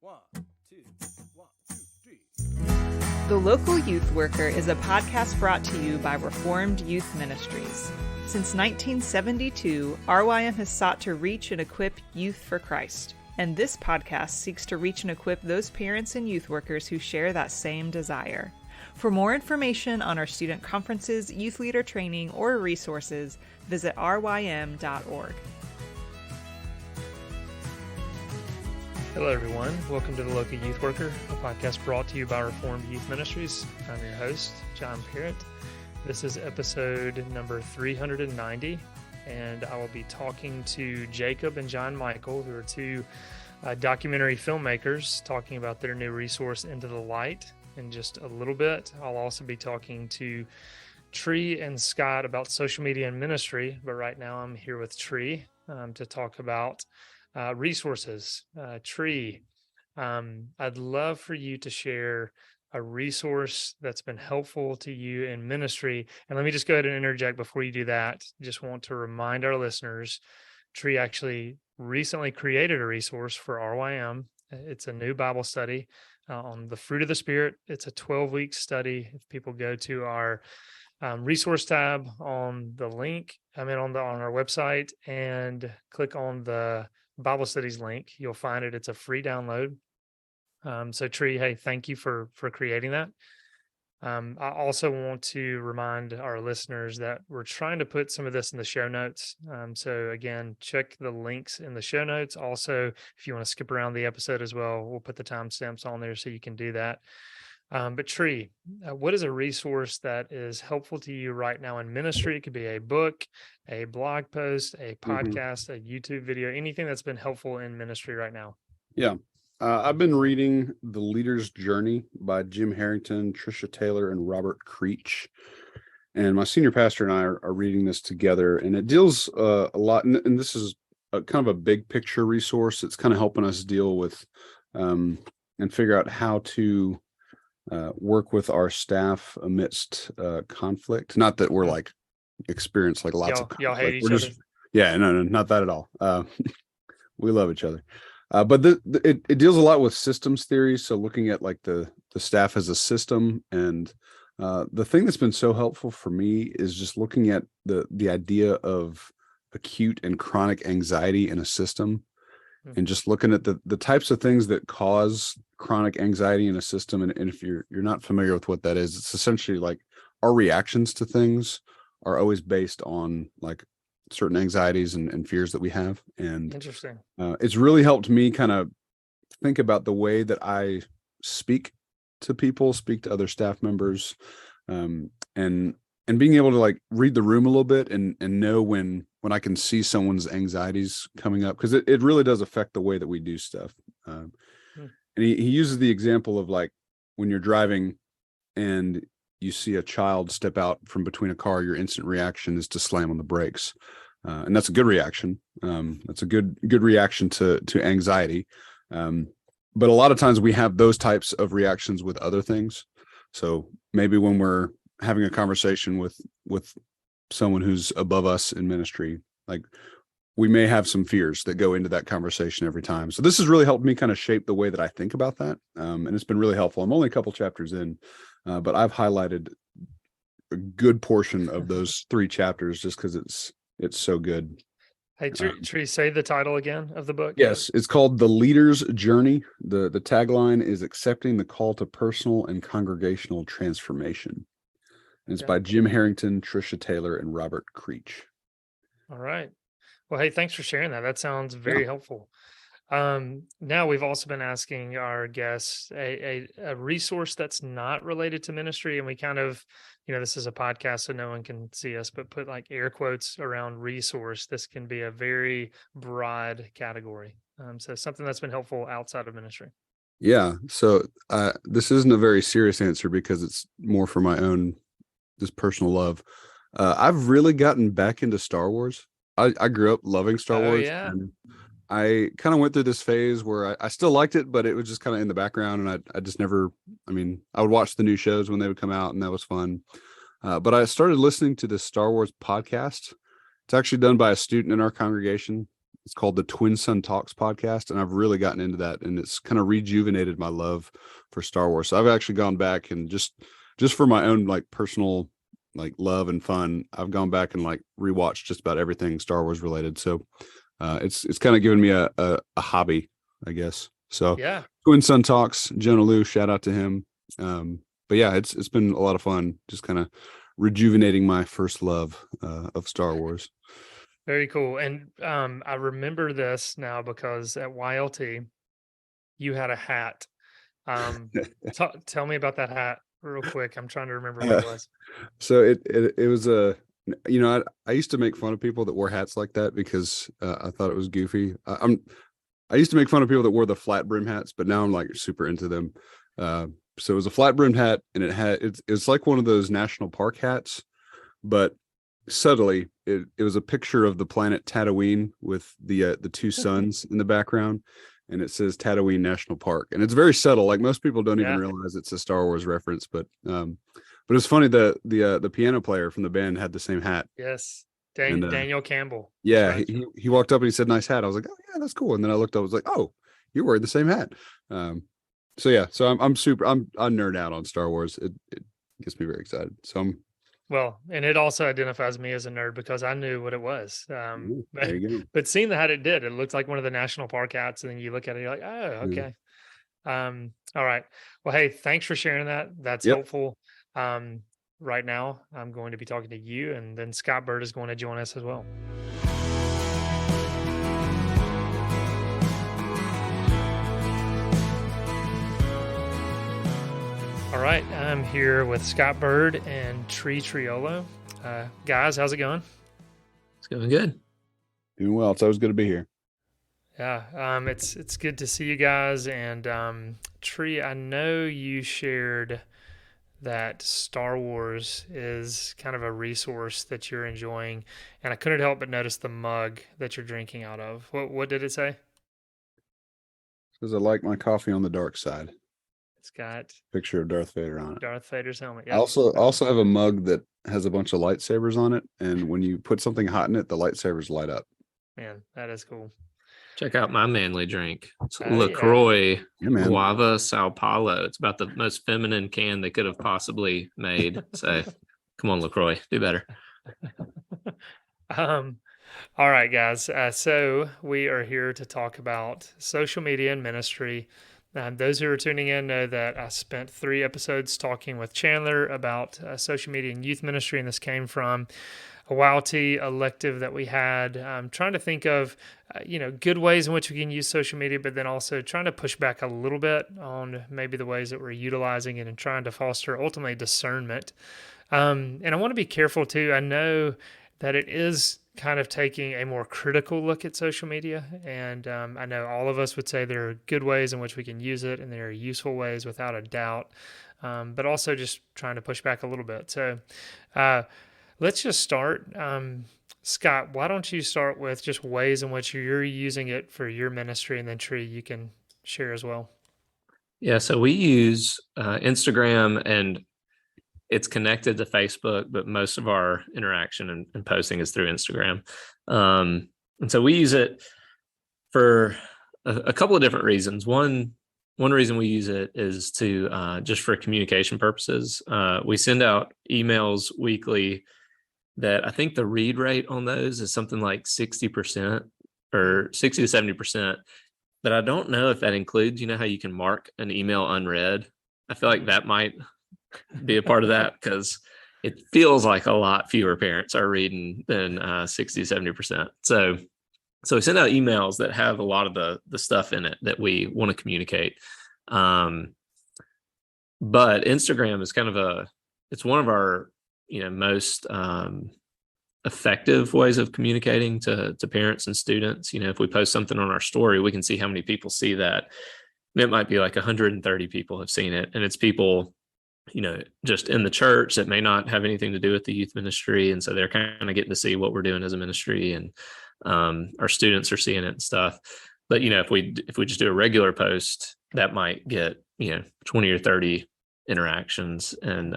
One, two, one, two, three. The Local Youth Worker is a podcast brought to you by Reformed Youth Ministries. Since 1972, RYM has sought to reach and equip youth for Christ, and this podcast seeks to reach and equip those parents and youth workers who share that same desire. For more information on our student conferences, youth leader training, or resources, visit rym.org. Hello, everyone. Welcome to The Local Youth Worker, a podcast brought to you by Reformed Youth Ministries. I'm your host, John Parrott. This is episode number 390, and I will be talking to Jacob and John Michael, who are two documentary filmmakers, talking about their new resource, Into the Light, in just a little bit. I'll also be talking to Tree and Scott about social media and ministry, but right now I'm here with Tree to talk about resources. Tree, I'd love for you to share a resource that's been helpful to you in ministry. And let me just go ahead and interject before you do that. Just want to remind our listeners, Tree actually recently created a resource for RYM. It's a new Bible study on the fruit of the Spirit. It's a 12-week study. If people go to our resource tab on the link, on our website, and click on the Bible studies link, you'll find it. It's a free download. So Tree, hey, thank you for creating that. I also want to remind our listeners that we're trying to put some of this in the show notes. So again, check the links in the show notes. Also, if you want to skip around the episode as well, we'll put the timestamps on there so you can do that. But Tree, what is a resource that is helpful to you right now in ministry? It could be a book, a blog post, a podcast, a YouTube video, anything that's been helpful in ministry right now. Yeah. I've been reading The Leader's Journey by Jim Harrington, Tricia Taylor, and Robert Creech. And my senior pastor and I are reading this together, and it deals a lot. And this is kind of a big picture resource. It's kind of helping us deal with and figure out how to work with our staff amidst conflict. Not that we're like experience like lots of conflict. Y'all hate each other. Yeah, no, not that at all. We love each other. But it deals a lot with systems theory. So looking at like the staff as a system, and the thing that's been so helpful for me is just looking at the idea of acute and chronic anxiety in a system, and just looking at the types of things that cause chronic anxiety in a system. And if you're not familiar with what that is, it's essentially like our reactions to things are always based on like certain anxieties and fears that we have. And interesting. It's really helped me kind of think about the way that I speak to people, speak to other staff members, and being able to like read the room a little bit and know when I can see someone's anxieties coming up, because it really does affect the way that we do stuff. And he uses the example of like when you're driving and you see a child step out from between a car, your instant reaction is to slam on the brakes. And that's a good reaction. That's a good reaction to anxiety. But a lot of times we have those types of reactions with other things. So maybe when we're having a conversation with someone who's above us in ministry, like we may have some fears that go into that conversation every time. So this has really helped me kind of shape the way that I think about that. And it's been really helpful. I'm only a couple chapters in, but I've highlighted a good portion of those 3 chapters just because it's so good. Hey, Tree, say the title again of the book. Yes, it's called The Leader's Journey. The tagline is Accepting the Call to Personal and Congregational Transformation. And it's by Jim Harrington, Tricia Taylor, and Robert Creech. All right. Well, hey, thanks for sharing that. That sounds very helpful. Now we've also been asking our guests a resource that's not related to ministry, and we kind of, this is a podcast so no one can see us, but put like air quotes around resource. This can be a very broad category. So something that's been helpful outside of ministry. Yeah. So this isn't a very serious answer because it's more for my own just personal love. I've really gotten back into Star Wars. I grew up loving Star Wars. Yeah. And I kind of went through this phase where I still liked it, but it was just kind of in the background. And I just never, I would watch the new shows when they would come out, and that was fun. But I started listening to this Star Wars podcast. It's actually done by a student in our congregation. It's called the Twin Sun Talks podcast, and I've really gotten into that, and it's kind of rejuvenated my love for Star Wars. So I've actually gone back and just for my own like personal like love and fun, I've gone back and like rewatched just about everything Star Wars related. So it's kind of given me a hobby, I guess. So Yeah. Twin Sun Talks, Jonah Liu, shout out to him. But yeah, it's been a lot of fun, just kind of rejuvenating my first love of Star Wars. Very cool. And I remember this now because at YLT, you had a hat. Tell me about that hat real quick. I'm trying to remember what it was. So it was I used to make fun of people that wore hats like that because I thought it was goofy. I used to make fun of people that wore the flat brim hats, but now I'm like super into them. So it was a flat brimmed hat, and it's like one of those national park hats, but subtly it was a picture of the planet Tatooine with the two suns in the background, and it says Tatooine National Park, and it's very subtle. Like most people don't even realize it's a Star Wars reference, but it's funny that the piano player from the band had the same hat. Yes. Daniel Campbell. Yeah, Right. he walked up and he said, "Nice hat." I was like, "Oh yeah, that's cool." And then I looked up, I was like, "Oh, you're wearing the same hat." So I'm I nerd out on Star Wars. It gets me very excited. So Well, and it also identifies me as a nerd because I knew what it was. there you go. But seeing the hat, it did. It looked like one of the national park hats, and then you look at it, you're like, oh, Yeah. okay. All right. Well, hey, thanks for sharing that. That's Yep. helpful. Right now, I'm going to be talking to you, and then Scott Bird is going to join us as well. All right, I'm here with Scott Bird and Tree Triolo. Guys, how's it going? It's going good. Doing well. It's always good to be here. Yeah, it's good to see you guys. And Tree, I know you shared that Star Wars is kind of a resource that you're enjoying, and I couldn't help but notice the mug that you're drinking out of. What did it say? Because I like my coffee on the dark side. It's got Picture of Darth Vader on it. Darth Vader's helmet. I also have a mug that has a bunch of lightsabers on it, and when you put something hot in it, the lightsabers light up. Man, that is cool. Check out my manly drink. It's Oh, yeah. LaCroix Yeah, man. Guava Sao Paulo. It's about the most feminine can they could have possibly made. So come on, LaCroix, do better. All right, guys. So we are here to talk about social media and ministry. Those who are tuning in know that I spent 3 episodes talking with Chandler about social media and youth ministry, and this came from a YLT elective that we had. Trying to think of, good ways in which we can use social media, but then also trying to push back a little bit on maybe the ways that we're utilizing it and trying to foster ultimately discernment. And I want to be careful too. I know that it is kind of taking a more critical look at social media. And I know all of us would say there are good ways in which we can use it, and there are useful ways without a doubt, but also just trying to push back a little bit. So let's just start. Scott, why don't you start with just ways in which you're using it for your ministry, and then Tree, you can share as well. Yeah, so we use Instagram, and it's connected to Facebook, but most of our interaction and posting is through Instagram. And so we use it for a couple of different reasons. One reason we use it is to just for communication purposes. We send out emails weekly that I think the read rate on those is something like 60% or 60 to 70%. But I don't know if that includes, how you can mark an email unread. I feel like that might be a part of that because it feels like a lot fewer parents are reading than 60, 70%. So we send out emails that have a lot of the stuff in it that we want to communicate. But Instagram is it's one of our, most effective ways of communicating to parents and students. If we post something on our story, we can see how many people see that. It might be like 130 people have seen it, and it's people just in the church that may not have anything to do with the youth ministry. And so they're kind of getting to see what we're doing as a ministry, and our students are seeing it and stuff. But, if we just do a regular post, that might get, 20 or 30 interactions, and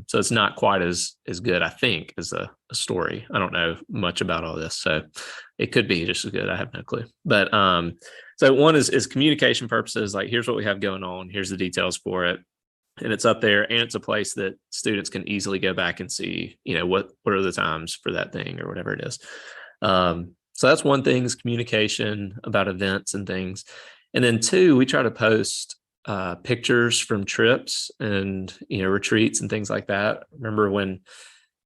so it's not quite as good, I think, as a story. I don't know much about all this, so it could be just as good. I have no clue. But so one is communication purposes, like here's what we have going on, here's the details for it, and it's up there, and it's a place that students can easily go back and see, what are the times for that thing or whatever it is. So that's one thing, is communication about events and things. And then two, we try to post pictures from trips and retreats and things like that. Remember when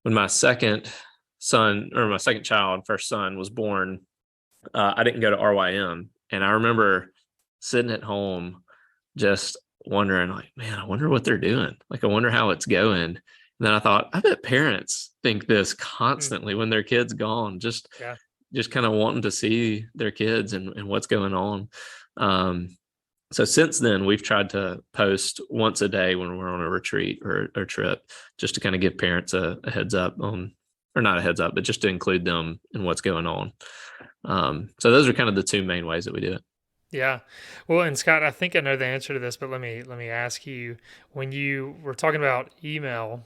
my second son, or my second child, first son, was born, I didn't go to RYM, and I remember sitting at home just wondering, like, man, I wonder what they're doing. Like, I wonder how it's going. And then I thought, I bet parents think this constantly when their kid's gone, just kind of wanting to see their kids and what's going on. So since then, we've tried to post once a day when we're on a retreat or trip, just to kind of give parents a heads up on, or not a heads up, but just to include them in what's going on. So those are kind of the two main ways that we do it. Yeah. Well, and Scott, I think I know the answer to this, but let me ask you, when you were talking about email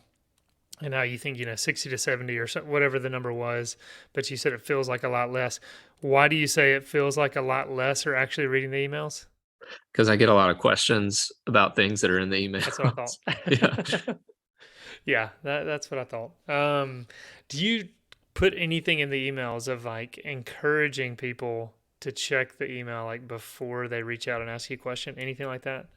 and how you think, 60 to 70 or so, whatever the number was, but you said it feels like a lot less. Why do you say it feels like a lot less, or actually reading the emails? Because I get a lot of questions about things that are in the email. That's what I thought. Yeah. Yeah, that's what I thought. Do you put anything in the emails of like encouraging people to check the email, like before they reach out and ask you a question, anything like that?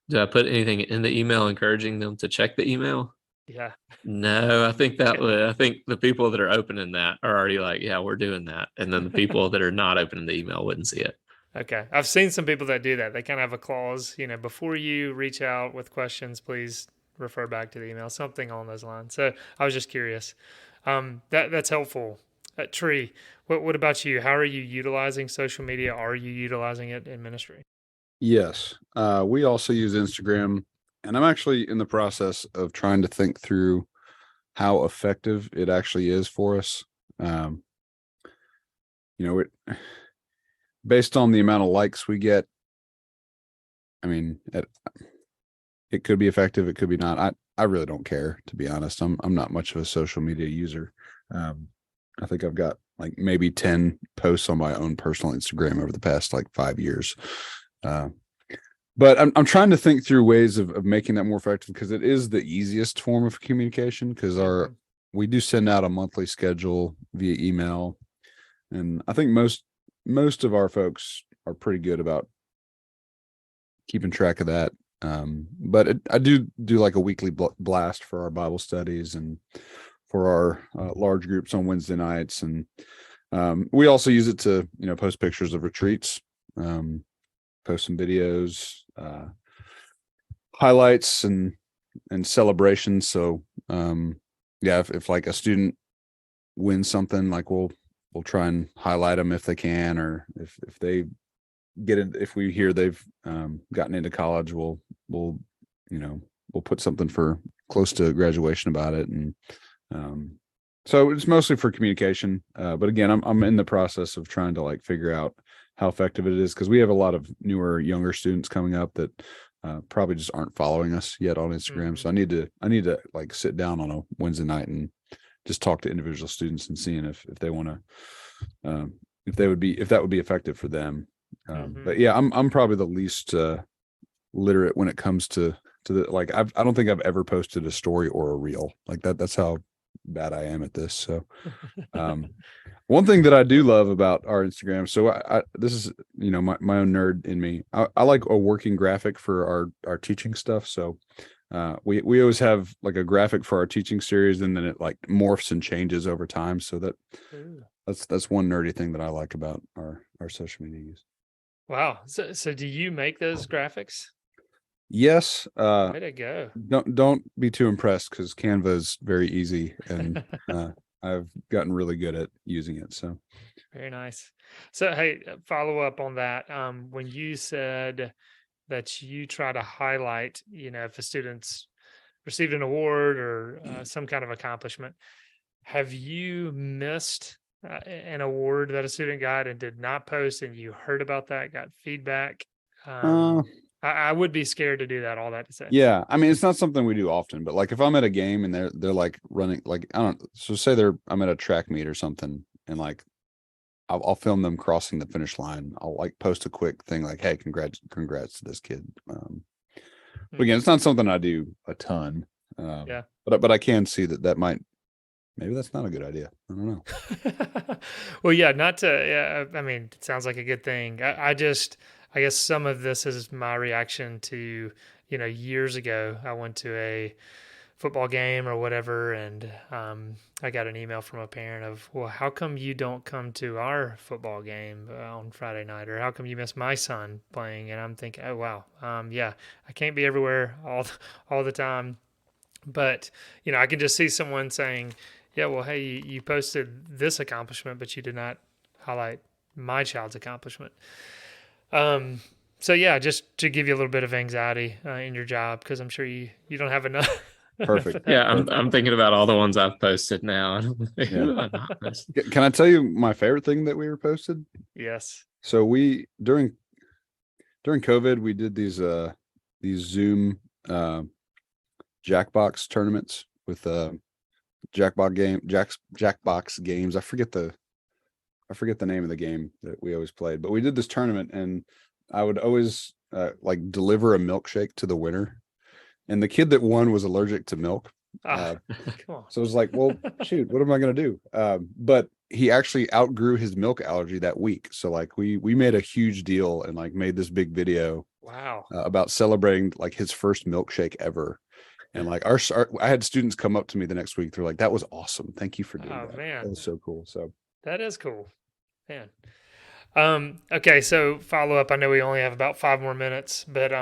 Do I put anything in the email encouraging them to check the email? Yeah. No, I think I think the people that are opening that are already like, yeah, we're doing that. And then the people that are not opening the email wouldn't see it. Okay. I've seen some people that do that. They kind of have a clause, before you reach out with questions, please refer back to the email, something along those lines. So I was just curious. That's helpful. Tree, what about you? How are you utilizing social media? Are you utilizing it in ministry? Yes. We also use Instagram, and I'm actually in the process of trying to think through how effective it actually is for us. Based on the amount of likes we get, I mean, it could be effective, it could be not. I really don't care, to be honest. I'm not much of a social media user. I think I've got like maybe 10 posts on my own personal Instagram over the past like 5 years. But I'm trying to think through ways of making that more effective, because it is the easiest form of communication, because we do send out a monthly schedule via email. And I think most of our folks are pretty good about keeping track of that. But I do like a weekly blast for our Bible studies and for our large groups on Wednesday nights. And we also use it to, post pictures of retreats, post some videos, highlights and celebrations. So if like a student wins something, like we'll try and highlight them if they can, or if they get it, if we hear they've gotten into college, we'll put something for close to graduation about it. And so it's mostly for communication, but again, I'm in the process of trying to like figure out how effective it is, because we have a lot of newer, younger students coming up that probably just aren't following us yet on Instagram. So I need to like sit down on a Wednesday night and just talk to individual students and seeing if they want to, if that would be effective for them. But yeah, I'm probably the least literate when it comes to the, like, I don't think I've ever posted a story or a reel like that. That's how bad I am at this. So one thing that I do love about our Instagram, so I this is, my own nerd in me. I like a working graphic for our teaching stuff. So we always have like a graphic for our teaching series, and then it like morphs and changes over time. So that's one nerdy thing that I like about our social media use. Wow. So do you make those graphics? Yes. Way to go. Don't be too impressed, because Canva is very easy, and I've gotten really good at using it. So very nice. So hey, follow up on that. When you said that you try to highlight, if a student's received an award or some kind of accomplishment, have you missed an award that a student got and did not post, and you heard about that, got feedback? I would be scared to do that. All that to say. Yeah, I mean, it's not something we do often, but like if I'm at a game and they're like running, like I don't, so say I'm at a track meet or something, and like I'll film them crossing the finish line. I'll like post a quick thing like, "Hey, congrats to this kid." But again, it's not something I do a ton. Yeah. But I can see that maybe that's not a good idea. I don't know. Well, yeah, not to, yeah, I mean, it sounds like a good thing. I guess some of this is my reaction to, years ago, I went to a football game or whatever, and I got an email from a parent of, well, how come you don't come to our football game on Friday night, or how come you miss my son playing? And I'm thinking, oh wow, yeah, I can't be everywhere all the time, but I can just see someone saying, yeah, well, hey, you posted this accomplishment, but you did not highlight my child's accomplishment. So yeah, just to give you a little bit of anxiety in your job, because I'm sure you don't have enough. Perfect. Yeah, I'm thinking about all the ones I've posted now. Yeah. Can I tell you my favorite thing that we were posted? Yes. So we during COVID we did these Zoom Jackbox tournaments with Jackbox games. I forget the name of the game that we always played, but we did this tournament, and I would always like deliver a milkshake to the winner, and the kid that won was allergic to milk. Come on. So it was like, well, shoot, what am I going to do? But he actually outgrew his milk allergy that week. So like we made a huge deal and like made this big video Wow. about celebrating like his first milkshake ever. And like I had students come up to me the next week. They're like, that was awesome. Thank you for doing that. Man. That was so cool. So That is cool, man. Okay, so follow up. I know we only have about 5 more minutes, but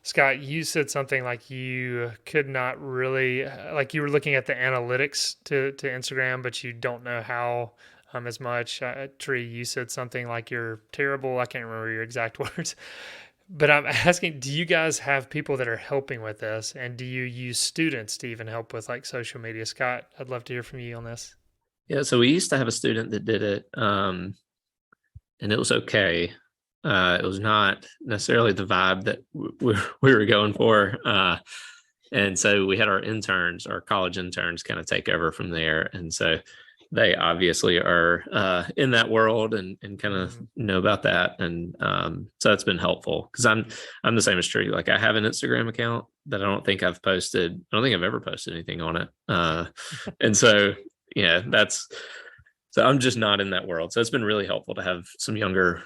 Scott, you said something like you could not really, like you were looking at the analytics to Instagram, but you don't know how as much. Tree, you said something like you're terrible. I can't remember your exact words. But I'm asking, do you guys have people that are helping with this? And do you use students to even help with like social media? Scott, I'd love to hear from you on this. Yeah, so we used to have a student that did it, and it was okay. It was not necessarily the vibe that we were going for. And so we had our college interns kind of take over from there. And so they obviously are in that world and kind of know about that. And so that's been helpful because I'm the same as Tree. Like I have an Instagram account that I don't think I've ever posted anything on it. And so, yeah, so I'm just not in that world. So it's been really helpful to have some younger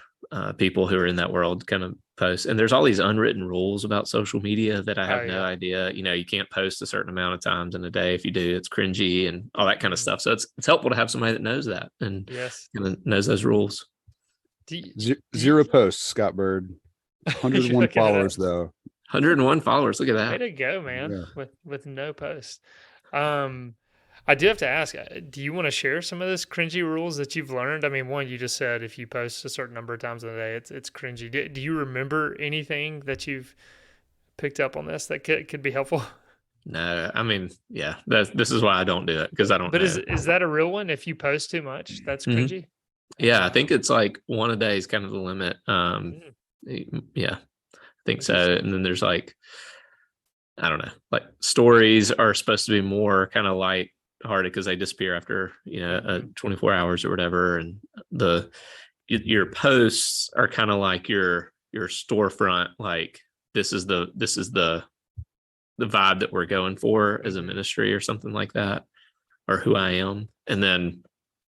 people who are in that world kind of post. And there's all these unwritten rules about social media that I have no idea. You can't post a certain amount of times in a day. If you do, it's cringy and all that kind of stuff. So it's helpful to have somebody that knows that and knows those rules. Zero posts, Scott Bird. 101 followers though. 101 followers. Look at that. Way to go, man. Yeah. With no posts. I do have to ask, do you want to share some of those cringy rules that you've learned? I mean, one, you just said if you post a certain number of times in a day, it's cringy. Do you remember anything that you've picked up on this that could be helpful? No, I mean, yeah, this is why I don't do it because I don't know. But is that a real one? If you post too much, that's cringy? Yeah, I think it's like one a day is kind of the limit. Yeah, I think so. And then there's like, I don't know, like stories are supposed to be more kind of light hearted because they disappear after 24 hours or whatever, and your posts are kind of like your storefront, like this is the vibe that we're going for as a ministry or something like that, or who I am. And then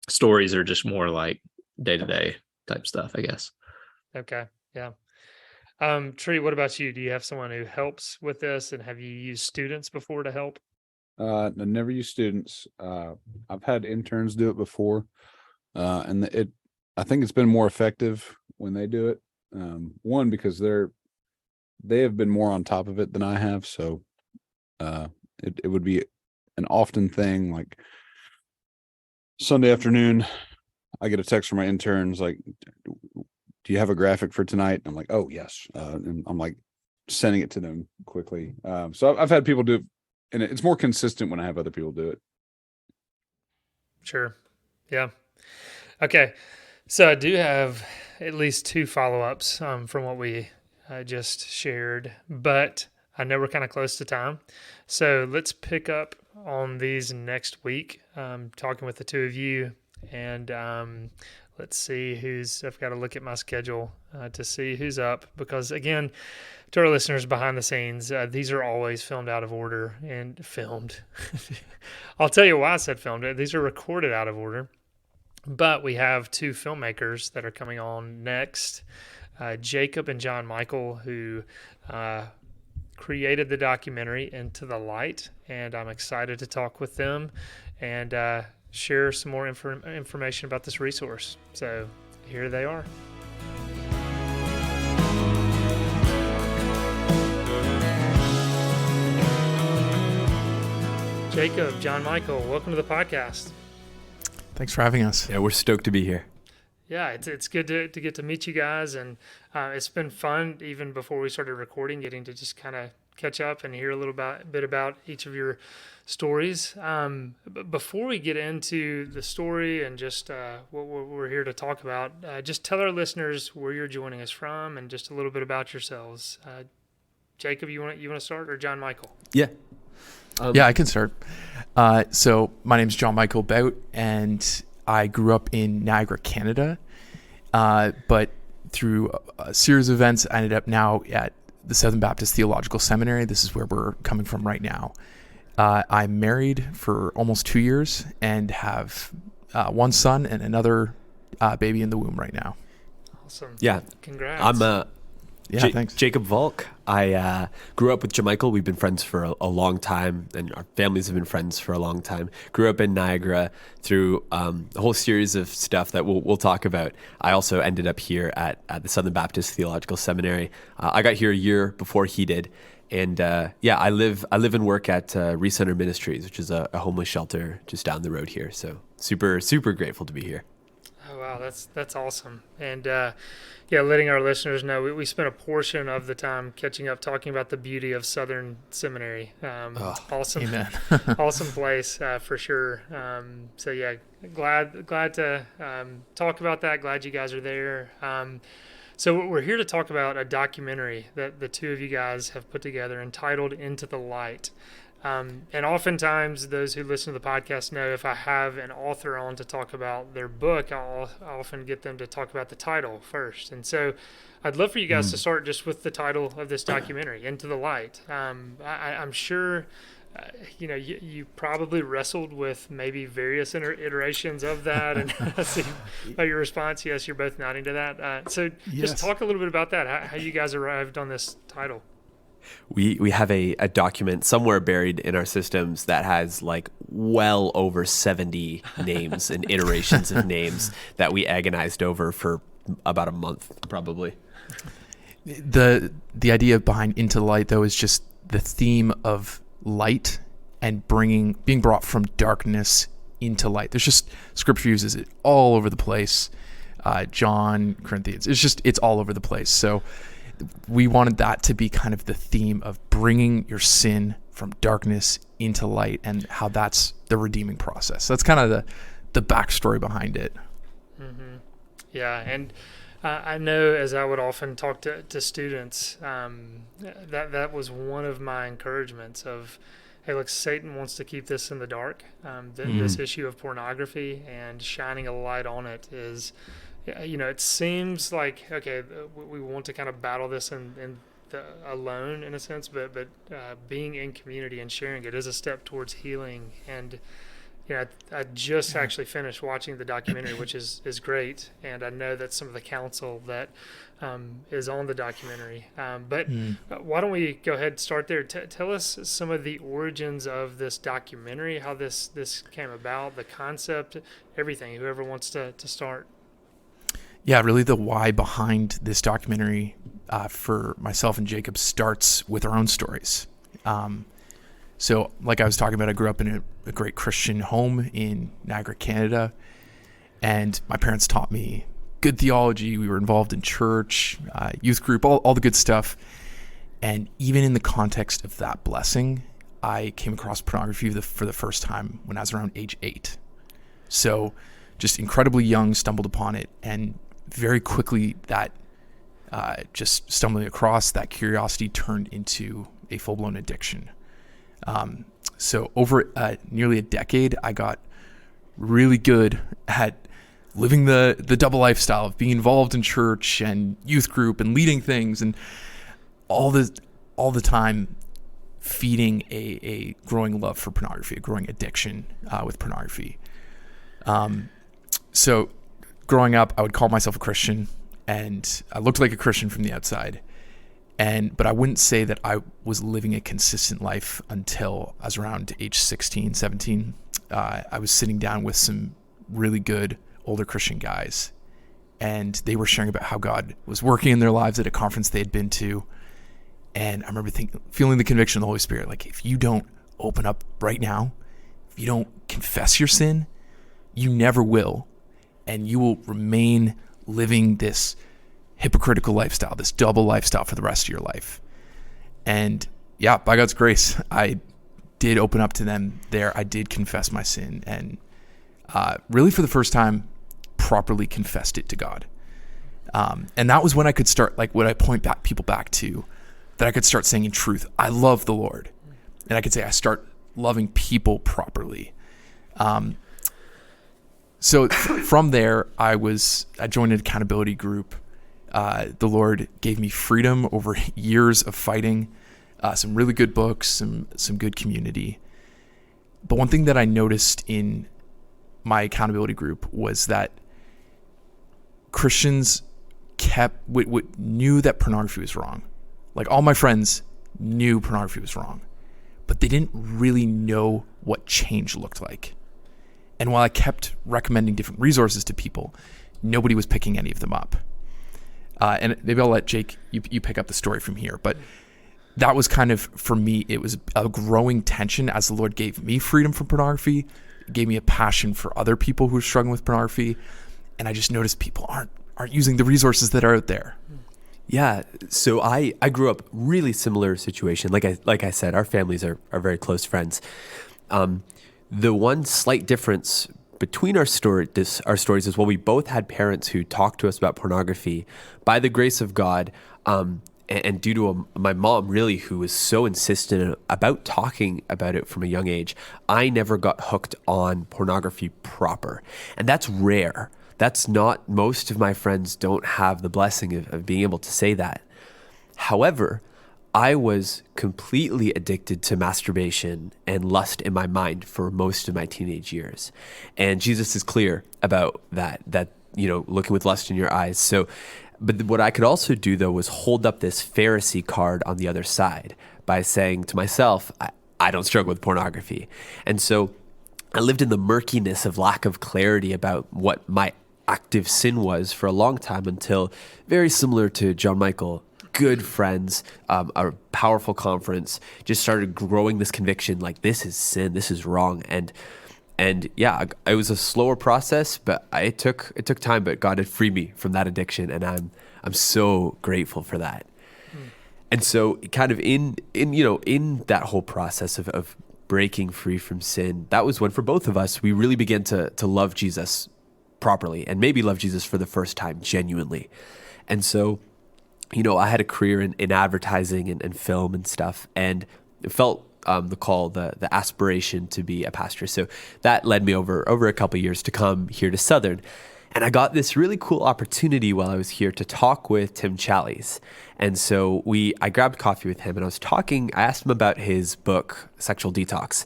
stories are just more like day-to-day type stuff, I guess. Okay. Yeah. Tree, what about you? Do you have someone who helps with this, and have you used students before to help? I never use students. I've had interns do it before, and I think it's been more effective when they do it. One, because they have been more on top of it than I have, so it would be an often thing. Like Sunday afternoon, I get a text from my interns like, "Do you have a graphic for tonight?" I'm like, "Oh yes," and I'm like sending it to them quickly. So I've had people do it. And it's more consistent when I have other people do it. Sure. Yeah. Okay. So I do have at least 2 follow-ups from what we just shared, but I know we're kind of close to time. So let's pick up on these next week, talking with the two of you. And let's see I've got to look at my schedule to see who's up. Because again, to our listeners behind the scenes, these are always filmed out of order and filmed. I'll tell you why I said filmed. These are recorded out of order. But we have two filmmakers that are coming on next, Jacob and John Michael, who created the documentary Into the Light. And I'm excited to talk with them and share some more information about this resource. So here they are. Jacob, John Michael, welcome to the podcast. Thanks for having us. Yeah, we're stoked to be here. Yeah, it's good to get to meet you guys, and it's been fun even before we started recording, getting to just kind of catch up and hear a little bit about each of your stories. Before we get into the story and just what we're here to talk about, just tell our listeners where you're joining us from and just a little bit about yourselves. Jacob, you want to start, or John Michael? Yeah. Yeah, I can start. So my name's John Michael Bout, and I grew up in Niagara, Canada. But through a series of events, I ended up now at the Southern Baptist Theological Seminary. This is where we're coming from right now. I'm married for almost 2 years and have one son and another baby in the womb right now. Awesome. Yeah. Congrats. I'm Thanks. Jacob Volk. I grew up with Jamichael. We've been friends for a long time, and our families have been friends for a long time. Grew up in Niagara through a whole series of stuff that we'll talk about. I also ended up here at the Southern Baptist Theological Seminary. I got here a year before he did, and I live and work at Recenter Ministries, which is a homeless shelter just down the road here. So super grateful to be here. Oh, wow, that's awesome. And letting our listeners know, we spent a portion of the time catching up, talking about the beauty of Southern Seminary. Awesome, Amen. awesome place for sure. So yeah, glad to talk about that. Glad you guys are there. So we're here to talk about a documentary that the two of you guys have put together entitled Into the Light. And oftentimes those who listen to the podcast know if I have an author on to talk about their book, I'll often get them to talk about the title first. And so I'd love for you guys to start just with the title of this documentary, Into the Light. I'm sure, you probably wrestled with maybe various iterations of that. And I see by your response, yes, you're both nodding to that. So just talk a little bit about that, how you guys arrived on this title. We have a document somewhere buried in our systems that has like well over 70 names and iterations of names that we agonized over for about a month, probably. The idea behind Into the Light, though, is just the theme of light and being brought from darkness into light. There's just, scripture uses it all over the place. John, Corinthians, it's all over the place. So we wanted that to be kind of the theme of bringing your sin from darkness into light and how that's the redeeming process. That's kind of the backstory behind it. Mm-hmm. Yeah, and I know as I would often talk to students, that was one of my encouragements of, hey, look, Satan wants to keep this in the dark. This issue of pornography, and shining a light on it is, it seems like, okay, we want to kind of battle this alone in a sense, but being in community and sharing it is a step towards healing. And I just actually finished watching the documentary, which is great, and I know that some of the counsel that is on the documentary. But why don't we go ahead and start there? Tell us some of the origins of this documentary, how this came about, the concept, everything. Whoever wants to start. Yeah, really the why behind this documentary for myself and Jacob starts with our own stories. So like I was talking about, I grew up in a great Christian home in Niagara, Canada, and my parents taught me good theology. We were involved in church, youth group, all the good stuff. And even in the context of that blessing, I came across pornography for the first time when I was around age 8. So just incredibly young, stumbled upon it, and very quickly that just stumbling across that curiosity turned into a full-blown addiction. So over nearly a decade, I got really good at living the double lifestyle of being involved in church and youth group and leading things, and all the time feeding a growing love for pornography, a growing addiction with pornography. So growing up, I would call myself a Christian, and I looked like a Christian from the outside. But I wouldn't say that I was living a consistent life until I was around age 16, 17. I was sitting down with some really good older Christian guys, and they were sharing about how God was working in their lives at a conference they had been to. And I remember feeling the conviction of the Holy Spirit, like, if you don't open up right now, if you don't confess your sin, you never will. And you will remain living this hypocritical lifestyle, this double lifestyle for the rest of your life. And yeah, by God's grace, I did open up to them there. I did confess my sin, and really for the first time, properly confessed it to God. And that was when I could start, like, what I point people back to, that I could start saying in truth, I love the Lord. And I could say I start loving people properly. So from there, I joined an accountability group. The Lord gave me freedom over years of fighting, some really good books, some good community. But one thing that I noticed in my accountability group was that Christians knew that pornography was wrong. Like, all my friends knew pornography was wrong, but they didn't really know what change looked like. And while I kept recommending different resources to people, nobody was picking any of them up. And maybe I'll let Jake, you pick up the story from here. But that was kind of, for me, it was a growing tension as the Lord gave me freedom from pornography, gave me a passion for other people who are struggling with pornography. And I just noticed people aren't using the resources that are out there. Yeah, so I grew up really similar situation. Like I said, our families are very close friends. The one slight difference between our stories is, well, we both had parents who talked to us about pornography. By the grace of God, and due to my mom, really, who was so insistent about talking about it from a young age, I never got hooked on pornography proper, and that's rare. That's not, most of my friends don't have the blessing of being able to say that. However, I was completely addicted to masturbation and lust in my mind for most of my teenage years. And Jesus is clear about that, looking with lust in your eyes. So, but what I could also do, though, was hold up this Pharisee card on the other side by saying to myself, I don't struggle with pornography. And so I lived in the murkiness of lack of clarity about what my active sin was for a long time, until, very similar to John Michael, good friends, a powerful conference, just started growing this conviction, like, this is sin, this is wrong. And yeah, it was a slower process, but it took time, but God had freed me from that addiction, and I'm so grateful for that. And so kind of in that whole process of breaking free from sin, that was when, for both of us, we really began to love Jesus properly, and maybe love Jesus for the first time genuinely. And so, I had a career in advertising and film and stuff, and felt the call, the aspiration to be a pastor. So that led me over a couple of years to come here to Southern. And I got this really cool opportunity while I was here to talk with Tim Challies. And so I grabbed coffee with him, and I asked him about his book, Sexual Detox.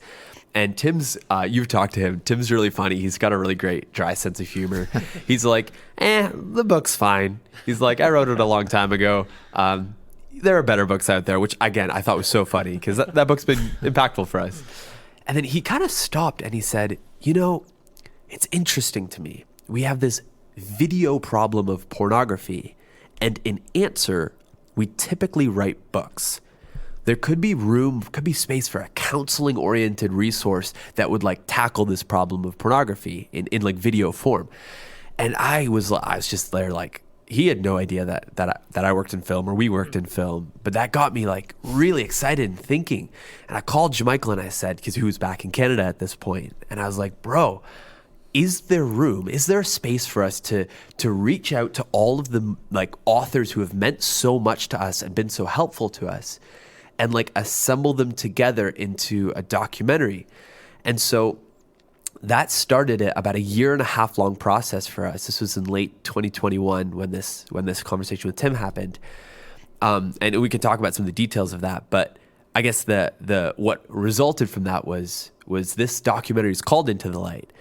And Tim's, you've talked to him. Tim's really funny. He's got a really great dry sense of humor. He's like, the book's fine. He's like, I wrote it a long time ago. There are better books out there, which, again, I thought was so funny, because that book's been impactful for us. And then he kind of stopped and he said, it's interesting to me. We have this video problem of pornography, and in answer, we typically write books. There could be space for a counseling-oriented resource that would tackle this problem of pornography in video form. And I was just there, he had no idea that I worked in film, or we worked in film, but that got me really excited and thinking. And I called Jamichael and I said, because he was back in Canada at this point, and I was like, bro, is there room? Is there a space for us to reach out to all of the like authors who have meant so much to us and been so helpful to us, and like assemble them together into a documentary? And so that started about a 1.5 year long process for us. This was in late 2021 when this conversation with Tim happened. And we could talk about some of the details of that, but I guess the what resulted from that was this documentary is called Into the Light,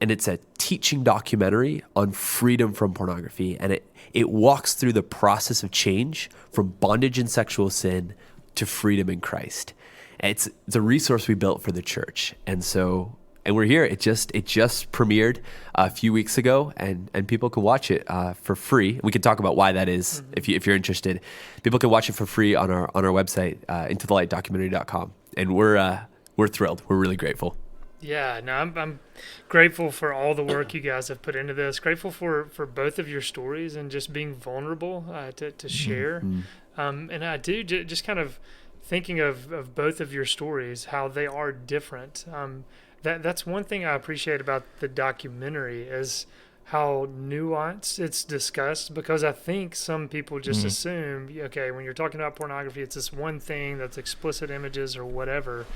and it's a teaching documentary on freedom from pornography, and it walks through the process of change from bondage and sexual sin to freedom in Christ. And it's a resource we built for the church, and we're here. It just premiered a few weeks ago, and people can watch it for free. We can talk about why that is if you're interested. People can watch it for free on our website, intothelightdocumentary.com, and we're thrilled. We're really grateful. Yeah, no, I'm grateful for all the work you guys have put into this. Grateful for both of your stories and just being vulnerable to share. And I do just kind of thinking of both of your stories, how they are different. That's one thing I appreciate about the documentary is how nuanced it's discussed, because I think some people just assume, okay, when you're talking about pornography, it's this one thing that's explicit images or whatever.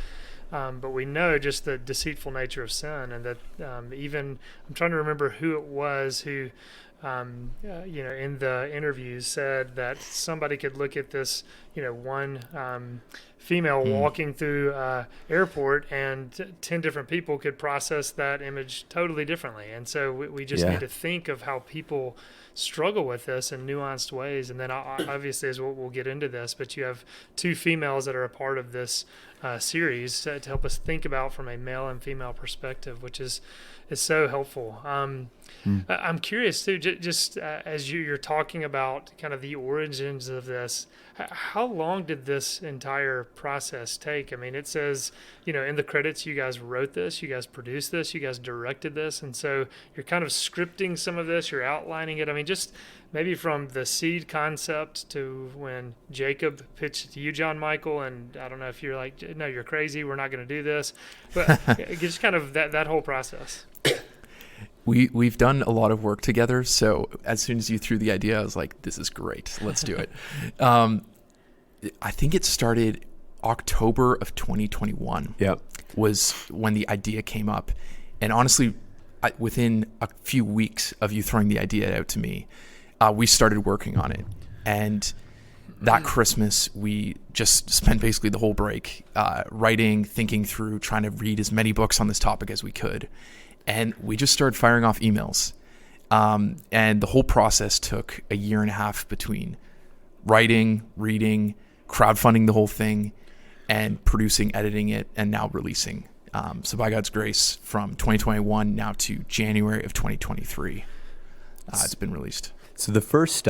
But we know just the deceitful nature of sin, and that even I'm trying to remember who it was who, in the interviews said that somebody could look at this, one female walking through airport, and 10 different people could process that image totally differently. And so we just need to think of how people struggle with this in nuanced ways. And then obviously, as we'll get into this, but you have 2 females that are a part of this series to help us think about from a male and female perspective, which is so helpful. I'm curious too, just as you're talking about kind of the origins of this, how long did this entire process take? I mean, it says, in the credits, you guys wrote this, you guys produced this, you guys directed this, and so you're kind of scripting some of this, you're outlining it. I mean, just maybe from the seed concept to when Jacob pitched it to you, John Michael, and I don't know if you're like, no, you're crazy, we're not going to do this, but just kind of that whole process. We've done a lot of work together, so as soon as you threw the idea, I was like, this is great, let's do it. I think it started October of 2021 was when the idea came up. And honestly, within a few weeks of you throwing the idea out to me, we started working on it. And that Christmas, we just spent basically the whole break writing, thinking through, trying to read as many books on this topic as we could. And we just started firing off emails. And the whole process took a 1.5 years between writing, reading, crowdfunding the whole thing, and producing, editing it, and now releasing. So by God's grace, from 2021 now to January of 2023, it's been released. So the first,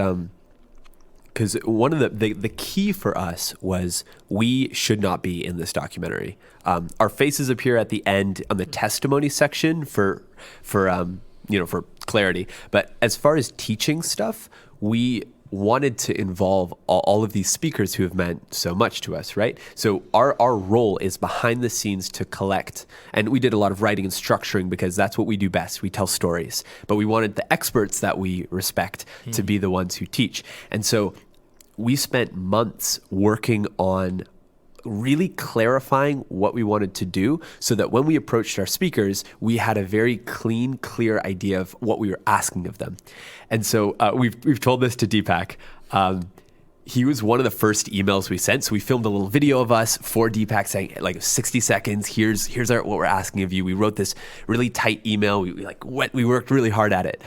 because one of the key for us was we should not be in this documentary. Our faces appear at the end on the testimony section for clarity. But as far as teaching stuff, we wanted to involve all of these speakers who have meant so much to us, right? So our role is behind the scenes to collect, and we did a lot of writing and structuring because that's what we do best. We tell stories, but we wanted the experts that we respect to be the ones who teach. And so we spent months working on really clarifying what we wanted to do so that when we approached our speakers, we had a very clean, clear idea of what we were asking of them. And so we've told this to Deepak. He was one of the first emails we sent. So we filmed a little video of us for Deepak saying, like, 60 seconds, here's what we're asking of you. We wrote this really tight email. We worked really hard at it.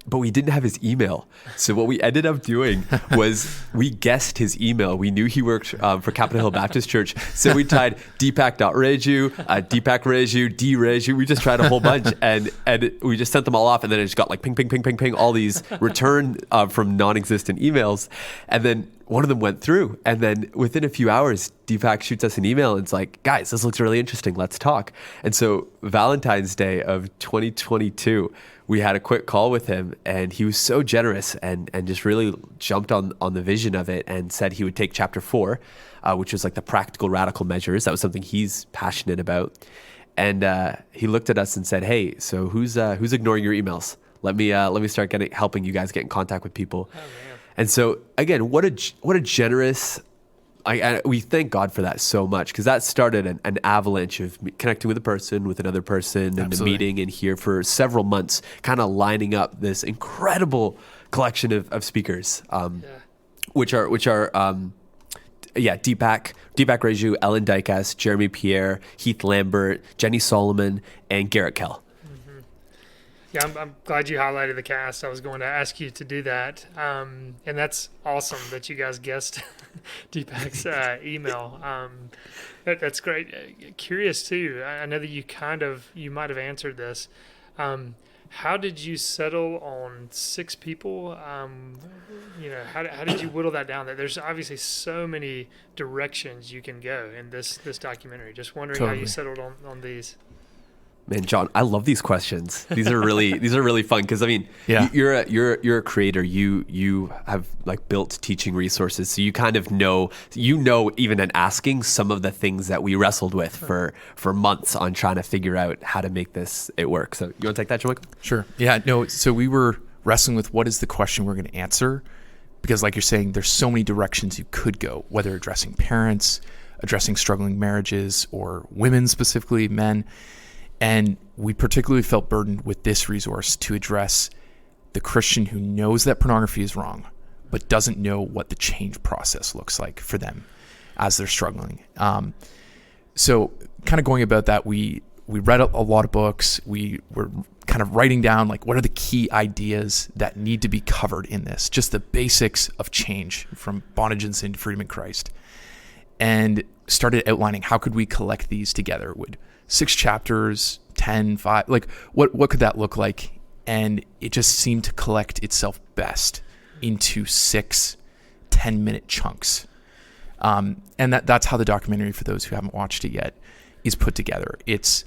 But we didn't have his email. So what we ended up doing was we guessed his email. We knew he worked for Capitol Hill Baptist Church. So we tried Deepak.Reju, Deepak Reju, D Reju. We just tried a whole bunch and we just sent them all off. And then it just got like ping, ping, ping, ping, ping, all these return from non-existent emails. And then one of them went through. And then within a few hours, Deepak shoots us an email and it's like, guys, this looks really interesting. Let's talk. And so Valentine's Day of 2022, we had a quick call with him and he was so generous and just really jumped on the vision of it and said he would take chapter 4, which was like the practical radical measures. That was something he's passionate about. and he looked at us and said, "Hey, so who's ignoring your emails? Let me start helping you guys get in contact with people." Oh, man. And so again, what a generous. We thank God for that so much, because that started an avalanche of connecting with a person, with another person, and a Absolutely. meeting in here for several months, kind of lining up this incredible collection of speakers, which are Deepak Reju, Ellen Dykas, Jeremy Pierre, Heath Lambert, Jenny Solomon, and Garrett Kell. Yeah, I'm glad you highlighted the cast. I was going to ask you to do that. And that's awesome that you guys guessed Deepak's email. That's great. Curious too. I know that you might have answered this. How did you settle on 6 people? How did you whittle that down? There's obviously so many directions you can go in this documentary. Just wondering how you settled on these. Man, John, I love these questions. These are really fun, because I mean, you're a creator. You have built teaching resources, so you kind of know even in asking some of the things that we wrestled with for months on trying to figure out how to make it work. So you want to take that, Joe Michael? Sure. Yeah. No. So we were wrestling with what is the question we're going to answer, because like you're saying, there's so many directions you could go, whether addressing parents, addressing struggling marriages, or women, specifically men. And we particularly felt burdened with this resource to address the Christian who knows that pornography is wrong, but doesn't know what the change process looks like for them as they're struggling. So kind of going about that, we read a lot of books. We were kind of writing down what are the key ideas that need to be covered in this, just the basics of change from bondage and sin to freedom in Christ, and started outlining how could we collect these together. Would 6 chapters, 10, 5, what could that look like? And it just seemed to collect itself best into 6 10-minute chunks. And that's how the documentary, for those who haven't watched it yet, is put together. It's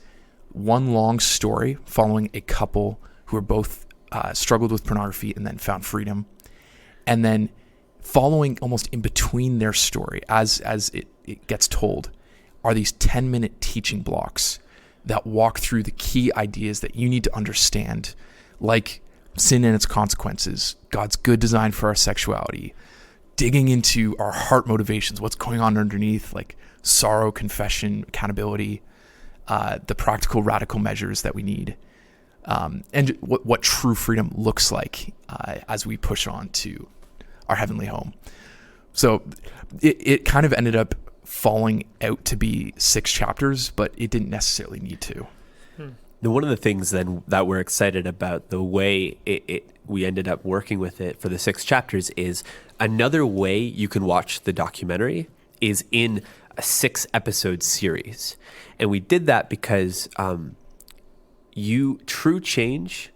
one long story following a couple who are both struggled with pornography and then found freedom. And then following almost in between their story as it gets told are these 10-minute teaching blocks that walk through the key ideas that you need to understand, like sin and its consequences, God's good design for our sexuality, digging into our heart motivations, what's going on underneath, like sorrow, confession, accountability, the practical radical measures that we need, and what true freedom looks like as we push on to our heavenly home. So it kind of ended up falling out to be 6 chapters, but it didn't necessarily need to. Now, one of the things then that we're excited about the way we ended up working with it for the 6 chapters is another way you can watch the documentary is in a 6-episode series. And we did that because true change,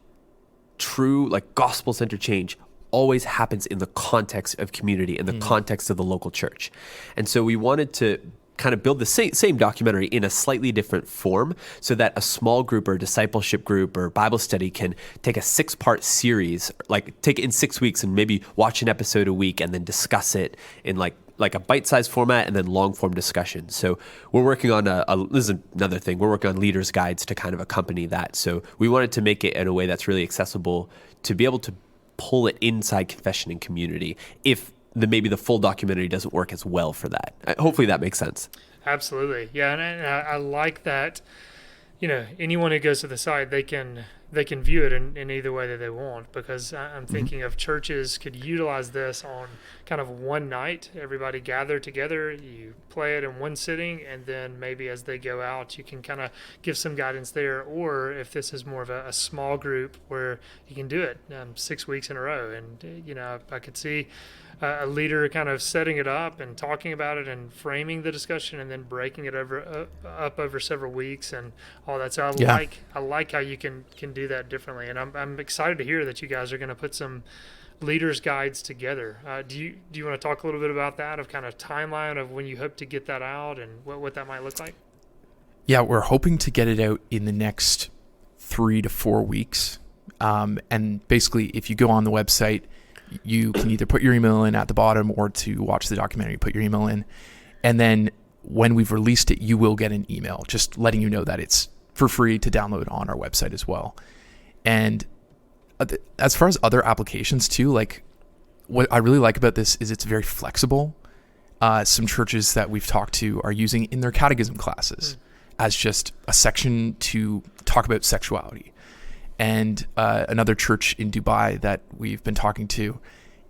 gospel-centered change always happens in the context of community, in the context of the local church. And so we wanted to kind of build the same documentary in a slightly different form so that a small group or discipleship group or Bible study can take a 6-part series, take it in 6 weeks and maybe watch an episode a week and then discuss it in like a bite-sized format and then long-form discussion. So we're working on this is another thing, we're working on leaders' guides to kind of accompany that. So we wanted to make it in a way that's really accessible to be able to pull it inside confession and community if maybe the full documentary doesn't work as well for that. Hopefully that makes sense. Absolutely. Yeah, and I like that, anyone who goes to the site, they can view it in either way that they want, because I'm thinking of churches could utilize this on kind of one night. Everybody gather together, you play it in one sitting, and then maybe as they go out, you can kind of give some guidance there. Or if this is more of a small group where you can do it 6 weeks in a row. And, I could see a leader kind of setting it up and talking about it and framing the discussion and then breaking it up over several weeks and all that. So I like how you can do that differently. And I'm excited to hear that you guys are going to put some leaders guides together. Do you want to talk a little bit about that, of kind of timeline of when you hope to get that out and what that might look like? Yeah, we're hoping to get it out in the next 3 to 4 weeks. And basically, if you go on the website, you can either put your email in at the bottom, or to watch the documentary, put your email in. And then when we've released it, you will get an email just letting you know that it's for free to download on our website as well. And as far as other applications too, like what I really like about this is it's very flexible. Some churches that we've talked to are using in their catechism classes as just a section to talk about sexuality. And another church in Dubai that we've been talking to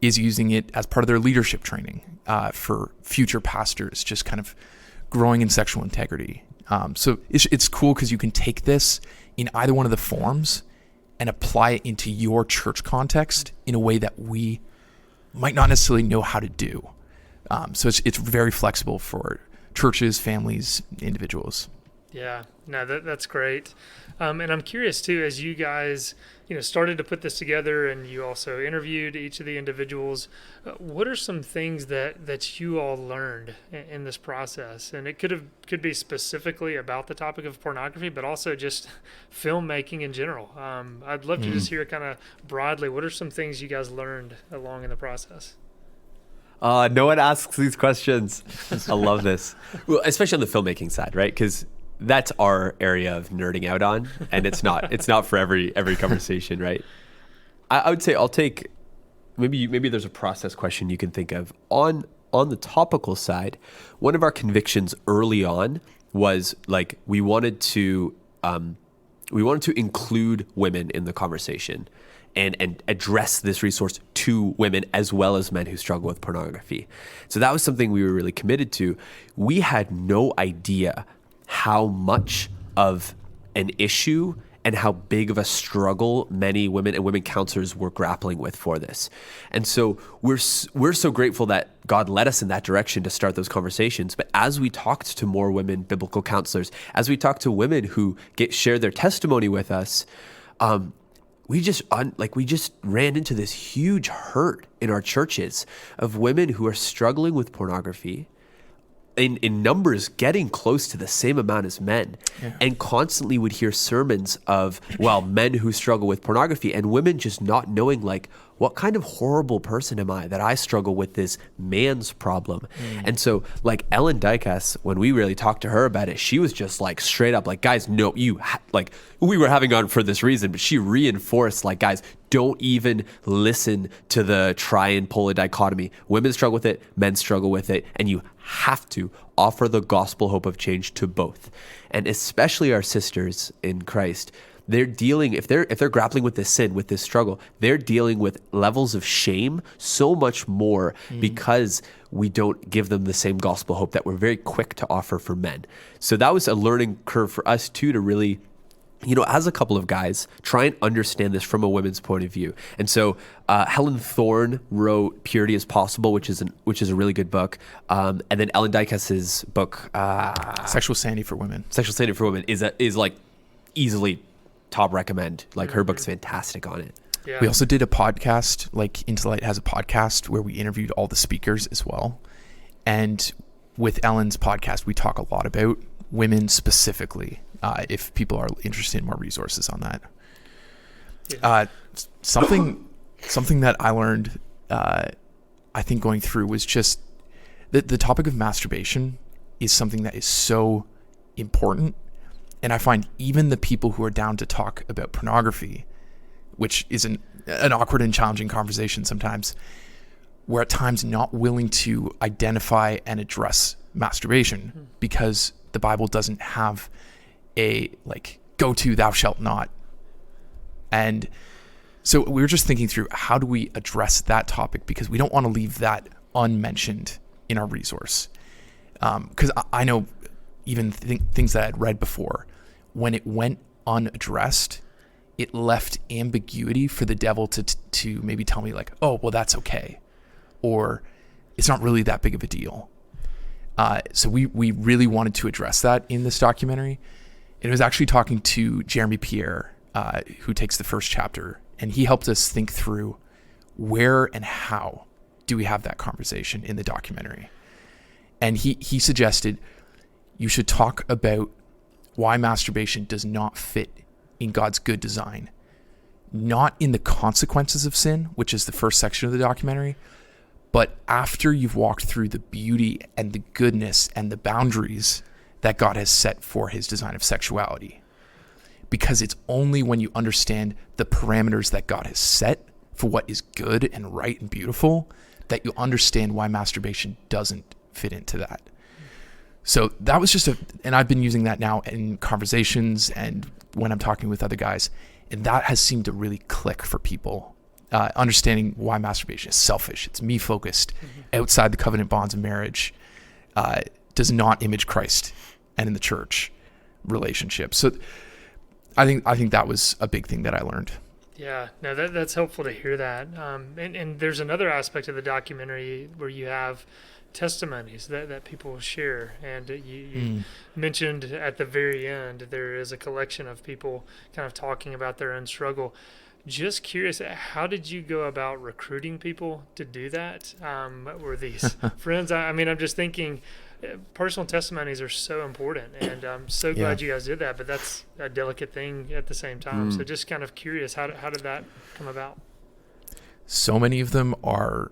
is using it as part of their leadership training for future pastors, just kind of growing in sexual integrity. So it's cool because you can take this in either one of the forms and apply it into your church context in a way that we might not necessarily know how to do. So it's very flexible for churches, families, individuals. Yeah, no, that's great. And I'm curious too, as you guys, started to put this together and you also interviewed each of the individuals, what are some things that you all learned in this process? And it could be specifically about the topic of pornography, but also just filmmaking in general. I'd love to just hear kind of broadly, what are some things you guys learned along in the process? No one asks these questions. I love this. Well, especially on the filmmaking side, right? Because that's our area of nerding out on, and it's not for every conversation, right? I would say I'll take maybe there's a process question you can think of on the topical side. One of our convictions early on was like we wanted to include women in the conversation and address this resource to women as well as men who struggle with pornography. So that was something we were really committed to. We had no idea how much of an issue and how big of a struggle many women and women counselors were grappling with for this. And so we're so grateful that God led us in that direction to start those conversations. But as we talked to more women biblical counselors, as we talked to women who share their testimony with us, we just ran into this huge hurt in our churches of women who are struggling with pornography, in numbers getting close to the same amount as men, and constantly would hear sermons of, men who struggle with pornography, and women just not knowing, like, what kind of horrible person am I that I struggle with this man's problem? And so, like, Ellen Dykas, when we really talked to her about it, she was just like straight up like, guys, no, we were having on for this reason, but she reinforced, like, guys, don't even listen to the try and pull a dichotomy. Women struggle with it, men struggle with it, and you have to offer the gospel hope of change to both. And especially our sisters in Christ, they're dealing, if they're grappling with this sin, with this struggle, they're dealing with levels of shame so much more because we don't give them the same gospel hope that we're very quick to offer for men. So that was a learning curve for us too, to really, as a couple of guys, try and understand this from a women's point of view. And so Helen Thorne wrote Purity is Possible, which is a really good book. And then Ellen Dykas's book, Sexual Sanity for Women. Sexual Sanity for Women is like easily top recommend. Like her book's fantastic on it. Yeah. We also did a podcast, like Into Light has a podcast where we interviewed all the speakers as well. And with Ellen's podcast, we talk a lot about women specifically, if people are interested in more resources on that. Yeah. Something that I learned, I think going through was just the topic of masturbation is something that is so important. And I find even the people who are down to talk about pornography, which is an awkward and challenging conversation sometimes, we're at times not willing to identify and address masturbation because the Bible doesn't have a go to thou shalt not. And so we were just thinking through, how do we address that topic, because we don't want to leave that unmentioned in our resource. Because I know even things that I'd read before, when it went unaddressed, it left ambiguity for the devil to maybe tell me like, oh, well, that's okay, or it's not really that big of a deal. So we really wanted to address that in this documentary. It was actually talking to Jeremy Pierre, who takes the first chapter, and he helped us think through where and how do we have that conversation in the documentary. And he suggested you should talk about why masturbation does not fit in God's good design, not in the consequences of sin, which is the first section of the documentary, but after you've walked through the beauty and the goodness and the boundaries that God has set for his design of sexuality. because it's only when you understand the parameters that God has set for what is good and right and beautiful that you understand why masturbation doesn't fit into that. So that was and I've been using that now in conversations and when I'm talking with other guys, and that has seemed to really click for people. Understanding why masturbation is selfish. It's me focused, outside the covenant bonds of marriage, does not image Christ and in the church relationship. So I think that was a big thing that I learned. Yeah, no, that's helpful to hear that. And there's another aspect of the documentary where you have testimonies that people share. And you mentioned at the very end, there is a collection of people kind of talking about their own struggle. Just curious, how did you go about recruiting people to do that? Were these friends? I mean, I'm just thinking personal testimonies are so important, and I'm so glad you guys did that, but that's a delicate thing at the same time. So just kind of curious, how did that come about? So many of them are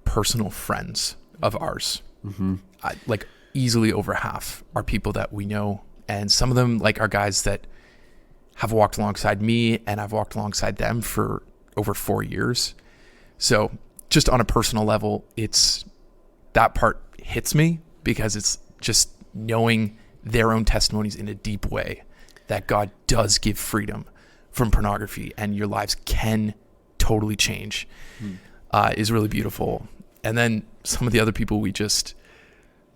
personal friends of ours. Like easily over half are people that we know, and some of them like are guys that have walked alongside me, and I've walked alongside them for over 4 years. So just on a personal level, that part hits me because it's just knowing their own testimonies in a deep way that God does give freedom from pornography and your lives can totally change is really beautiful. And then some of the other people, we just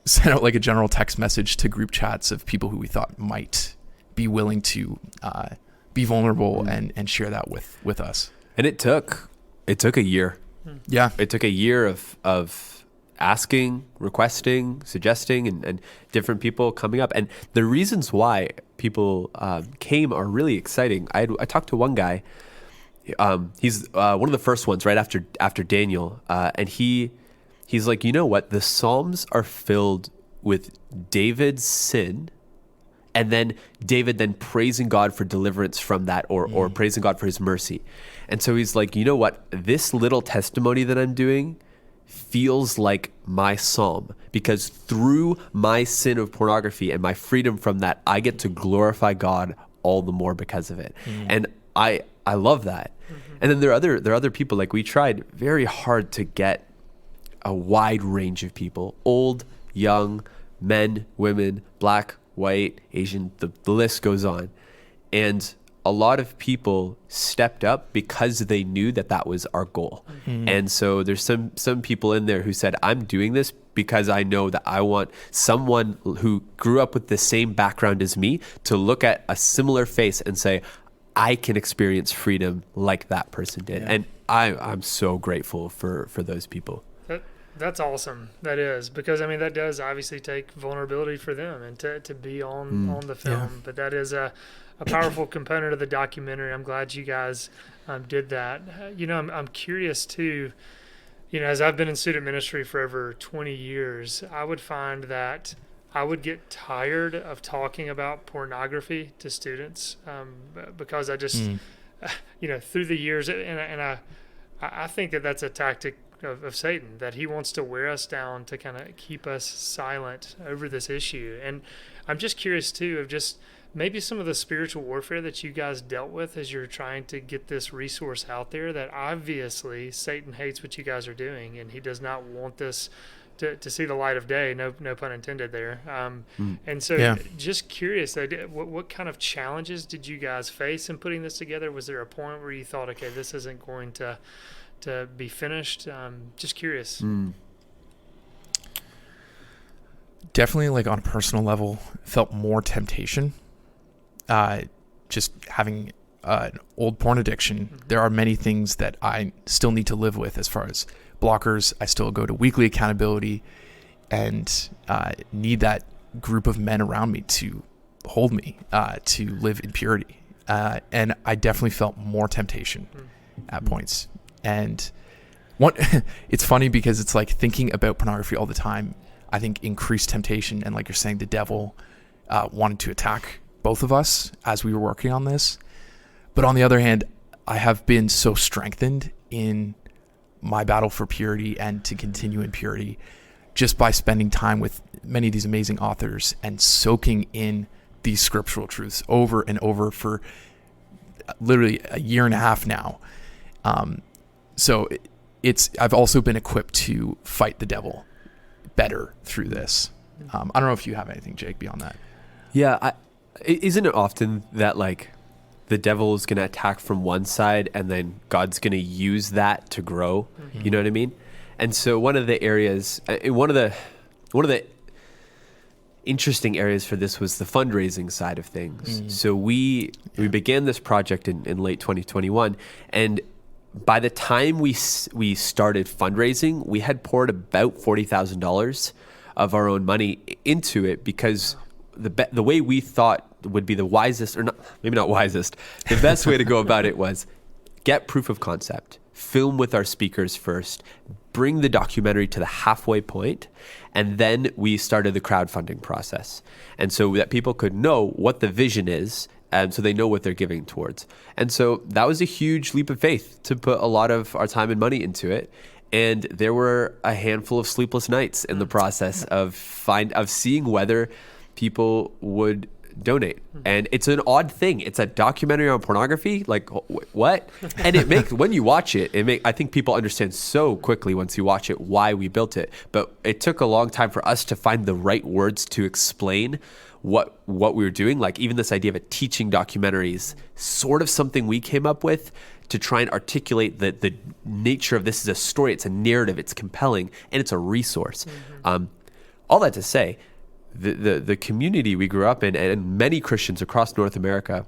sent out like a general text message to group chats of people who we thought might be willing to be vulnerable and share that with us. And it took a year. Yeah. It took a year of asking, requesting, suggesting, and different people coming up. And the reasons why people came are really exciting. I talked to one guy. He's one of the first ones right after Daniel. And he's like, you know what? The Psalms are filled with David's sin, and then David then praising God for deliverance from that, or praising God for his mercy. And so he's like, you know what? This little testimony that I'm doing feels like my psalm, because through my sin of pornography and my freedom from that, I get to glorify God all the more because of it. And I love that. And then there are other people, like we tried very hard to get a wide range of people, old, young, men, women, black, white, Asian, the list goes on. And a lot of people stepped up because they knew that was our goal. And so there's some people in there who said, I'm doing this because I know that I want someone who grew up with the same background as me to look at a similar face and say, I can experience freedom like that person did. And I'm so grateful for those people. That's awesome. That is, because I mean that does obviously take vulnerability for them and to be on the film. But that is a powerful component of the documentary. I'm glad you guys did that. You know, I'm curious too. You know, as I've been in student ministry for over 20 years, I would find that I would get tired of talking about pornography to students because I just, you know, through the years, and I think that's a tactic of Satan, that he wants to wear us down to kind of keep us silent over this issue. And I'm just curious too of just maybe some of the spiritual warfare that you guys dealt with as you're trying to get this resource out there, that obviously Satan hates what you guys are doing and he does not want this to see the light of day, no pun intended there. And so just curious, what kind of challenges did you guys face in putting this together? Was there a point where you thought, okay, this isn't going to be finished? Just curious. Definitely, like on a personal level, felt more temptation. Just having an old porn addiction, there are many things that I still need to live with as far as blockers. I still go to weekly accountability and need that group of men around me to hold me, to live in purity. And I definitely felt more temptation at points. And it's funny because it's like thinking about pornography all the time, I think increased temptation. And like you're saying, the devil wanted to attack both of us as we were working on this. But on the other hand, I have been so strengthened in my battle for purity and to continue in purity just by spending time with many of these amazing authors and soaking in these scriptural truths over and over for literally a year and a half now. So I've also been equipped to fight the devil better through this. I don't know if you have anything, Jake, beyond that. Yeah, isn't it often that like the devil is going to attack from one side and then God's going to use that to grow? Mm-hmm. You know what I mean? And so one of the areas, one of the interesting areas for this was the fundraising side of things. Mm. So we began this project in late 2021, and by the time we started fundraising, we had poured about $40,000 of our own money into it, because the way we thought would be the wisest, or not, maybe not wisest, the best way to go about it was get proof of concept, film with our speakers first, bring the documentary to the halfway point, and then we started the crowdfunding process. And so that people could know what the vision is, and so they know what they're giving towards. And so that was a huge leap of faith to put a lot of our time and money into it. And there were a handful of sleepless nights in the process of seeing whether people would donate. And it's an odd thing. It's a documentary on pornography. Like, what? And it makes, when you watch it, I think people understand so quickly once you watch it why we built it. But it took a long time for us to find the right words to explain what we were doing. Like, even this idea of a teaching documentary is sort of something we came up with to try and articulate the nature of this is a story. It's a narrative. It's compelling, and it's a resource. Mm-hmm. All that to say, the community we grew up in, and many Christians across North America,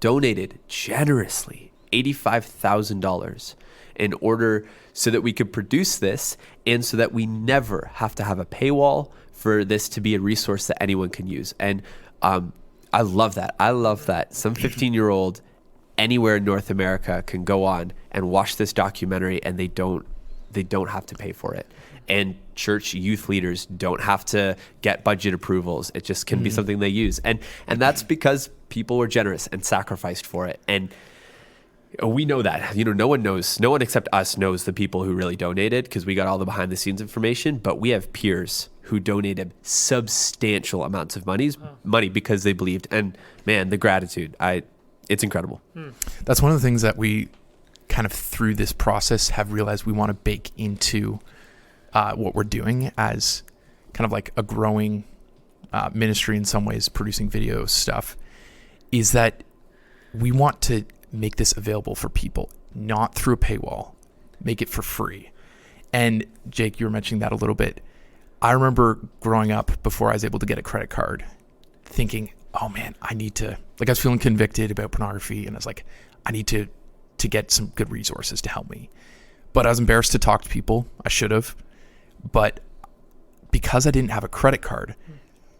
donated generously $85,000 in order so that we could produce this, and so that we never have to have a paywall for this to be a resource that anyone can use. And I love that. I love that some 15-year-old anywhere in North America can go on and watch this documentary, and they don't have to pay for it. And church youth leaders don't have to get budget approvals. It just can be something they use. And that's because people were generous and sacrificed for it. And we know that. No one except us knows the people who really donated, because we got all the behind the scenes information, but we have peers who donated substantial amounts of money because they believed. And man, the gratitude, it's incredible. That's one of the things that we kind of through this process have realized we want to bake into what we're doing as kind of like a growing ministry in some ways, producing video stuff, is that we want to make this available for people, not through a paywall, make it for free. And Jake, you were mentioning that a little bit. I remember growing up, before I was able to get a credit card, thinking, oh man, I was feeling convicted about pornography, and I was like, I need to get some good resources to help me. But I was embarrassed to talk to people. I should have. But because I didn't have a credit card,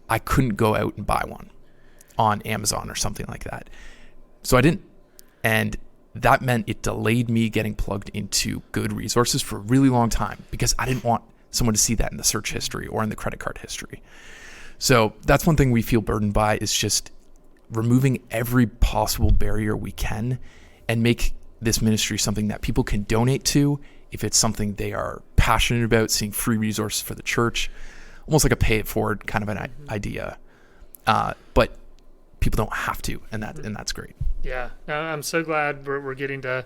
I couldn't go out and buy one on Amazon or something like that. So I didn't. And that meant it delayed me getting plugged into good resources for a really long time, because I didn't want someone to see that in the search history or in the credit card history. So that's one thing we feel burdened by, is just removing every possible barrier we can and make this ministry something that people can donate to if it's something they are passionate about, seeing free resources for the church, almost like a pay it forward kind of an idea. But people don't have to, and that's great. Yeah, I'm so glad we're getting to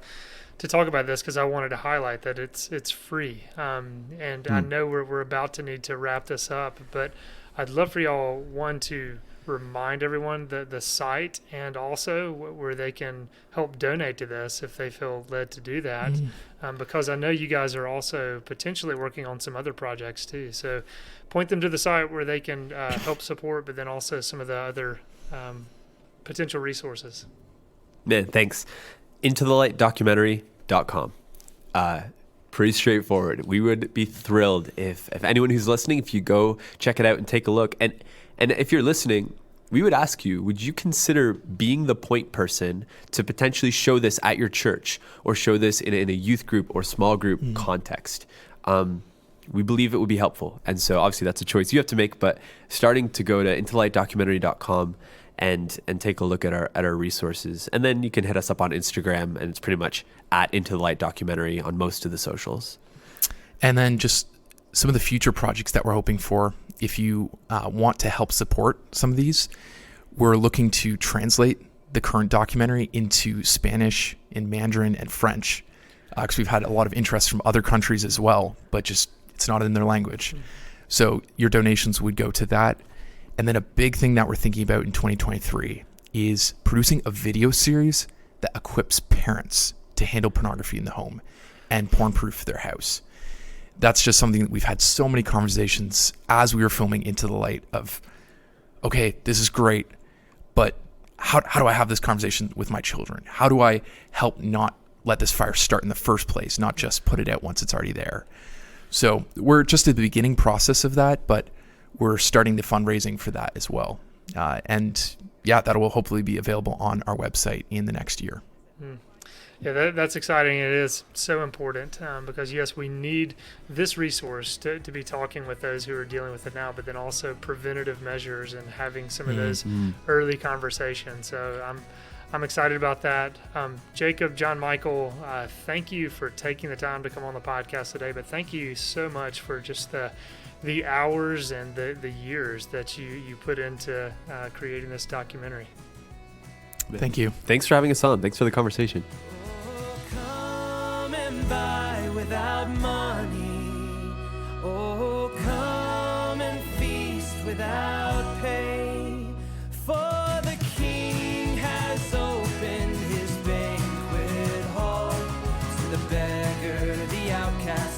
talk about this, because I wanted to highlight that it's free. And I know we're about to need to wrap this up, but I'd love for y'all, to remind everyone the site, and also where they can help donate to this if they feel led to do that, because I know you guys are also potentially working on some other projects too. So point them to the site where they can help support, but then also some of the other potential resources. Man, thanks. IntoTheLightDocumentary.com. Pretty straightforward. We would be thrilled if anyone who's listening, if you go check it out and take a look. And if you're listening, we would ask you, would you consider being the point person to potentially show this at your church, or show this in a youth group or small group context? We believe it would be helpful. And so obviously that's a choice you have to make, but starting to go to IntoTheLightDocumentary.com and take a look at our resources. And then you can hit us up on Instagram, and it's pretty much at Into the Light Documentary on most of the socials. And then just some of the future projects that we're hoping for. If you want to help support some of these, we're looking to translate the current documentary into Spanish and Mandarin and French, because we've had a lot of interest from other countries as well, but just it's not in their language. So your donations would go to that. And then a big thing that we're thinking about in 2023 is producing a video series that equips parents to handle pornography in the home and porn-proof their house. That's just something that we've had so many conversations as we were filming Into the Light of, okay, this is great, but how do I have this conversation with my children? How do I help not let this fire start in the first place, not just put it out once it's already there? So we're just at the beginning process of that, but we're starting the fundraising for that as well. And yeah, that will hopefully be available on our website in the next year. Yeah, that's exciting. It is so important because, yes, we need this resource to be talking with those who are dealing with it now, but then also preventative measures and having some of those early conversations. So I'm excited about that. Jacob, John Michael, thank you for taking the time to come on the podcast today, but thank you so much for just the hours and the years that you put into creating this documentary. Thank you. Thanks for having us on. Thanks for the conversation. Come and buy without money. Oh, come and feast without pay. For the King has opened his banquet hall to the beggar, the outcast,